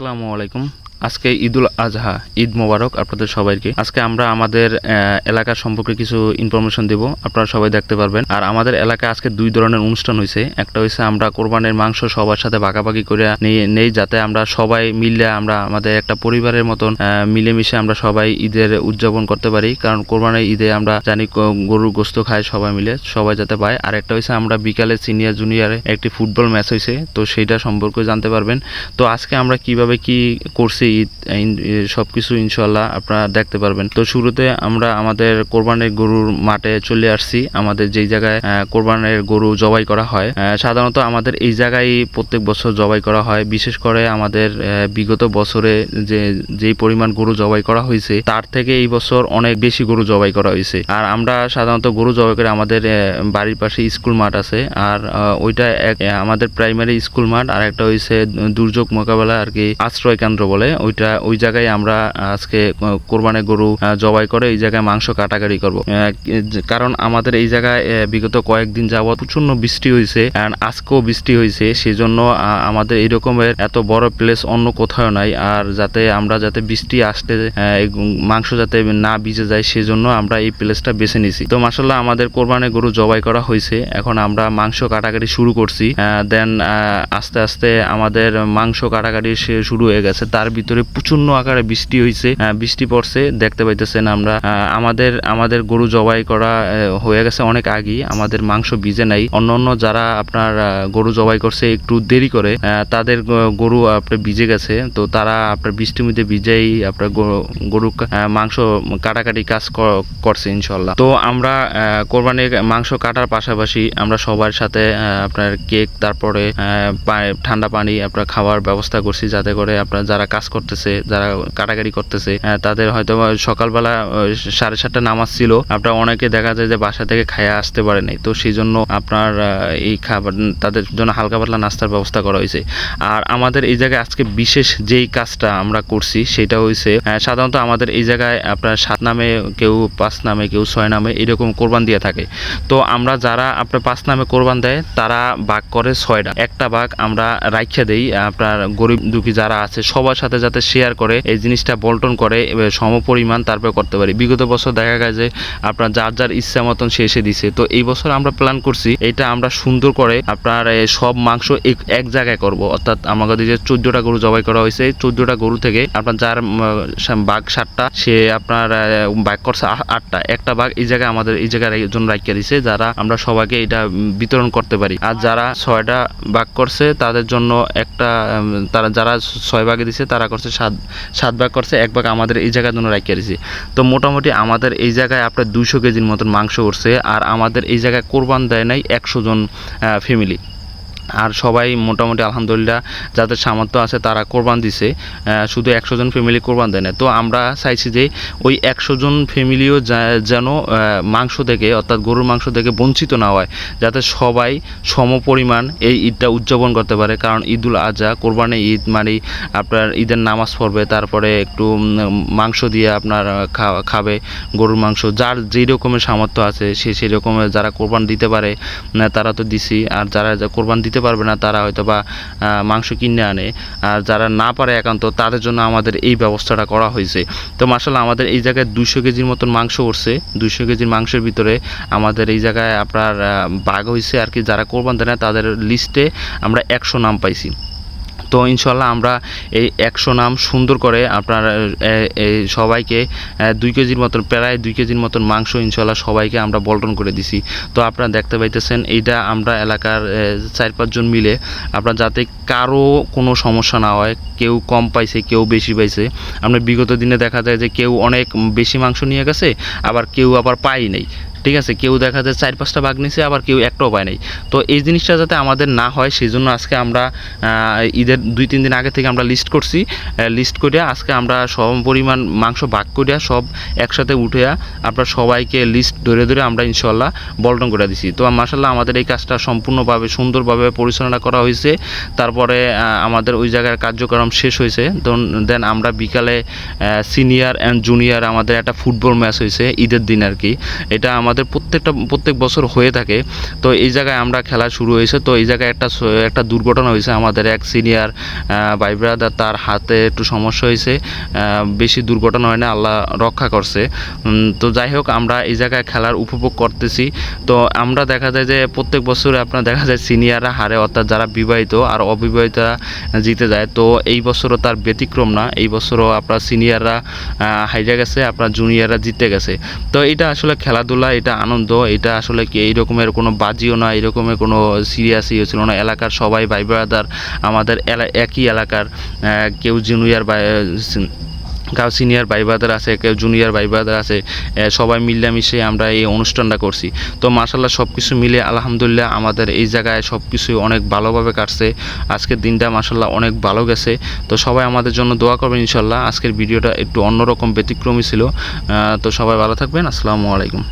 আসসালামু আলাইকুম। আজকে ঈদুল আজহা, ঈদ মোবারক আপনাদের সবাইকে। আজকে আমরা আমাদের এলাকার সম্পর্কে কিছু ইনফরমেশন দেব, আপনারা সবাই দেখতে পারবেন। আর আমাদের এলাকায় আজকে দুই ধরনের অনুষ্ঠান হয়েছে। একটা হয়েছে আমরা কোরবানির মাংস সবার সাথে ভাগাভাগি করে নেই, যাতে আমরা সবাই মিলে আমরা আমাদের একটা পরিবারের মতন মিলেমিশে আমরা সবাই ঈদের উদযাপন করতে পারি। কারণ কোরবানির ঈদে আমরা জানি গরুর গোস্ত খায় সবাই মিলে, সবাই যাতে পায়। আর একটা হয়েছে আমরা বিকালে সিনিয়র জুনিয়রে একটি ফুটবল ম্যাচ হয়েছে, তো সেইটা সম্পর্কে জানতে পারবেন। তো আজকে আমরা কিভাবে কি করছি ঈদ সবকিছু ইনশাল্লাহ আপনারা দেখতে পারবেন। তো শুরুতে আমরা আমাদের কোরবানির গরুর মাঠে চলে আসছি, আমাদের যেই জায়গায় কোরবানির গরু জবাই করা হয়। সাধারণত আমাদের এই জায়গায় প্রত্যেক বছর জবাই করা হয়। বিশেষ করে আমাদের বিগত বছরে যেই পরিমাণ গরু জবাই করা হয়েছে তার থেকে এই বছর অনেক বেশি গরু জবাই করা হয়েছে। আর আমরা সাধারণত গরু জবাই করে আমাদের বাড়ির পাশে স্কুল মাঠ আছে, আর ওইটা আমাদের প্রাইমারি স্কুল মাঠ, আর একটা হয়েছে দুর্যোগ মোকাবেলা আর কি আশ্রয় কেন্দ্র বলে, ওই জায়গায় আমরা আজকে কোরবানির গরু জবাই করে এই জায়গায় মাংস কাটাকাটি করব। কারণ আমাদের এই জায়গায় বিগত কয়েকদিন যাবত প্রচন্ড বৃষ্টি হয়েছে, আজকেও বৃষ্টি হয়েছে, সেই জন্য আমাদের এই রকমের এত বড় প্লেস অন্য কোথাও নাই। আর যাতে বৃষ্টি আসতে মাংস যাতে না ভিজে যায়, সেই জন্য আমরা এই প্লেসটা বেছে নিছি। তো মাশাআল্লাহ আমাদের কোরবানির গরু জবাই করা হয়েছে, এখন আমরা মাংস কাটাকাটি শুরু করছি। দেন আস্তে আস্তে আমাদের মাংস কাটাকাটি শুরু হয়ে গেছে। তার ভিতরে প্রচন্ড আকারে বৃষ্টি হয়েছে, বৃষ্টি পড়ছে, দেখতে পাইতেছেন। আমরা আমাদের গরু জবাই করা হয়ে গেছে অনেক আগেই, আমাদের মাংস ভিজে নাই। অন্য যারা আপনার গরু জবাই করছে একটু দেরি করে, তাদের গরু আপনার ভিজে গেছে, তো তারা আপনার বৃষ্টির মধ্যে ভিজেই আপনার গরু মাংস কাটাকাটি কাজ করছে ইনশাল্লাহ। তো আমরা কোরবানির মাংস কাটার পাশাপাশি আমরা সবার সাথে আপনার কেক, তারপরে ঠান্ডা পানি আপনার খাওয়ার ব্যবস্থা করছি, যাতে করে আপনার যারা কাজ করতেছে, যারা কাটাকাটি করতেছে, তাদের হয়তো সকালবেলা 7:30 নামাজ ছিল, আপনার অনেকে দেখা যায় যে বাসা থেকে খাইয়া আসতে পারে নাই, তো সেই জন্য আপনার এই খাবার তাদের জন্য হালকা পাতলা নাস্তার ব্যবস্থা করা হয়েছে। আর আমাদের এই জায়গায় আজকে বিশেষ যেই কাজটা আমরা করছি সেটা হয়েছে, সাধারণত আমাদের এই জায়গায় আপনার 7 নামে, কেউ 5 নামে, কেউ 6 নামে এরকম কোরবান দিয়ে থাকে। তো আমরা যারা আপনার 5 নামে কোরবান দেয় তারা ভাগ করে 6টা, একটা ভাগ আমরা রাইখা দেই আপনার গরিব দুঃখী যারা আছে সবার সাথে যাতে শেয়ার করে এই জিনিসটা বল্টন করে সমপরিমাণ তারপরে করতে পারি। বিগত বছর দেখা গেছে যে আপনার যার ইচ্ছা মতন সে এসে দিছে, তো এই বছর আমরা প্ল্যান করছি এটা আমরা সুন্দর করে আপনার সব মাংস এক জায়গায় করব। অর্থাৎ আমাদের যে 14টা গরু জবাই করা হয়েছে, 14টা গরু থেকে আপনার যার ভাগ 7টা, সে আপনার ভাগ করছে 8টা, একটা ভাগ এই জায়গায় আমাদের এই জায়গায় জন্য রাখিয়ে দিছে, যারা আমরা সবাইকে এটা বিতরণ করতে পারি। আর যারা 6টা ভাগ করছে তাদের জন্য একটা, তারা যারা 6 ভাগে দিছে তারা করছে 7 ভাগ করছে, এক ভাগ আমাদের এই জায়গার জন্য রাখিয়ে দিছে। তো মোটামুটি আমাদের এই জায়গায় আপনার 200 কেজির মতন মাংস উঠছে। আর আমাদের এই জায়গায় কোরবান দেয় নাই 100 জন ফ্যামিলি, আর সবাই মোটামুটি আলহামদুলিল্লাহ যাদের সামর্থ্য আছে তারা কোরবান দিছে, শুধু 100 জন ফ্যামিলি কোরবান দেয় না। তো আমরা চাইছি যে ওই 100 জন ফ্যামিলিও যেন মাংস থেকে, অর্থাৎ গরুর মাংস থেকে বঞ্চিত না হয়, যাতে সবাই সমপরিমাণ এই ঈদটা উদযাপন করতে পারে। কারণ ঈদুল আজহা, কোরবানি ঈদ মানে আপনার ঈদের নামাজ পড়বে, তারপরে একটু মাংস দিয়ে আপনার খাবে গরুর মাংস, যার যেই রকমের সামর্থ্য আছে সেই রকমের যারা কোরবান দিতে পারে তারা তো দিছি, আর যারা কোরবান দিতে পারবে না তারা হয়তো বা মাংস কিনে আনে। আর যারা না পারে একান্ত, তাদের জন্য আমাদের এই ব্যবস্থাটা করা হয়েছে। তো মাশাআল্লাহ আমাদের এই জায়গায় 200 কেজির মতন মাংস উঠছে। 200 কেজির মাংসের ভিতরে আমাদের এই জায়গায় আপনার ভাগ হয়েছে আর কি, যারা কোরবান দেয় না তাদের লিস্টে আমরা 100 নাম পাইছি। তো ইনশাল্লাহ আমরা এই 100 নাম সুন্দর করে আপনার সবাইকে 2 কেজির মতন, প্রায় 2 কেজির মতন মাংস ইনশাল্লাহ সবাইকে আমরা বল্টন করে দিছি। তো আপনারা দেখতে পাইতেছেন এইটা আমরা এলাকার 4-5 জন মিলে আপনার যাতে কারো কোনো সমস্যা না হয়, কেউ কম পাইছে কেউ বেশি পাইছে। আমরা বিগত দিনে দেখা যায় যে কেউ অনেক বেশি মাংস নিয়ে গেছে, আবার কেউ আবার পাই নাই, ঠিক আছে, কেউ দেখা যায় 4-5টা ভাগ নিছে, আবার কেউ একটাও পায় নাই। তো এই জিনিসটা যাতে আমাদের না হয় সেই জন্য আজকে আমরা ঈদের 2-3 দিন আগে থেকে আমরা লিস্ট করছি, লিস্ট করে আজকে আমরা সম পরিমাণ মাংস ভাগ করিয়া সব একসাথে উঠিয়া আপনার সবাইকে লিস্ট ধরে ধরে আমরা ইনশাল্লাহ বল্টন করে দিছি। তো মাশাআল্লাহ আমাদের এই কাজটা সম্পূর্ণভাবে সুন্দরভাবে পরিচালনা করা হয়েছে। তারপরে আমাদের ওই জায়গার কার্যক্রম শেষ হয়েছে। দেন আমরা বিকালে সিনিয়র অ্যান্ড জুনিয়র আমাদের একটা ফুটবল ম্যাচ হয়েছে ঈদের দিন আর কি। এটা আমাদের প্রত্যেক বছর হয়ে থাকে। তো এই জায়গায় আমরা খেলা শুরু হয়েছে, তো এই জায়গায় একটা দুর্ঘটনা হয়েছে। আমাদের এক সিনিয়র ভাই ব্রাদার, তার হাতে একটু সমস্যা হয়েছে, বেশি দুর্ঘটনা হয় না, আল্লাহ রক্ষা করছে। তো যাই হোক, আমরা এই জায়গায় খেলার উপভোগ করতেছি। তো আমরা দেখা যায় যে প্রত্যেক বছরে আপনার দেখা যায় সিনিয়ররা হারে, অর্থাৎ যারা বিবাহিত আর অবিবাহিতরা জিতে যায়। তো এই বছরও তার ব্যতিক্রম না, এই বছরও আপনার সিনিয়ররা হাইরা গেছে, আপনার জুনিয়ররা জিতে গেছে। তো এটা আসলে খেলাধুলা, এটা আনন্দ, এটা আসলে কি এই রকমের কোনো বাজিও না, এই রকমের কোনো সিরিয়াসই ছিল না। এলাকার সবাই ভাই ব্রাদার, আমাদের একই এলাকার, কেউ জুনিয়র বা কাউ সিনিয়র ভাই ব্রাদার আছে, কেউ জুনিয়র ভাই ব্রাদার আছে, সবাই মিলেমিশে আমরা এই অনুষ্ঠানটা করছি। তো মাশাআল্লাহ সব কিছু মিলে আলহামদুলিল্লাহ আমাদের এই জায়গায় সব কিছুই অনেক ভালোভাবে কাটছে। আজকের দিনটা মাশাআল্লাহ অনেক ভালো গেছে। তো সবাই আমাদের জন্য দোয়া করবেন ইনশাআল্লাহ। আজকের ভিডিওটা একটু অন্যরকম ব্যতিক্রমী ছিল। তো সবাই ভালো থাকবেন। আসসালামু আলাইকুম।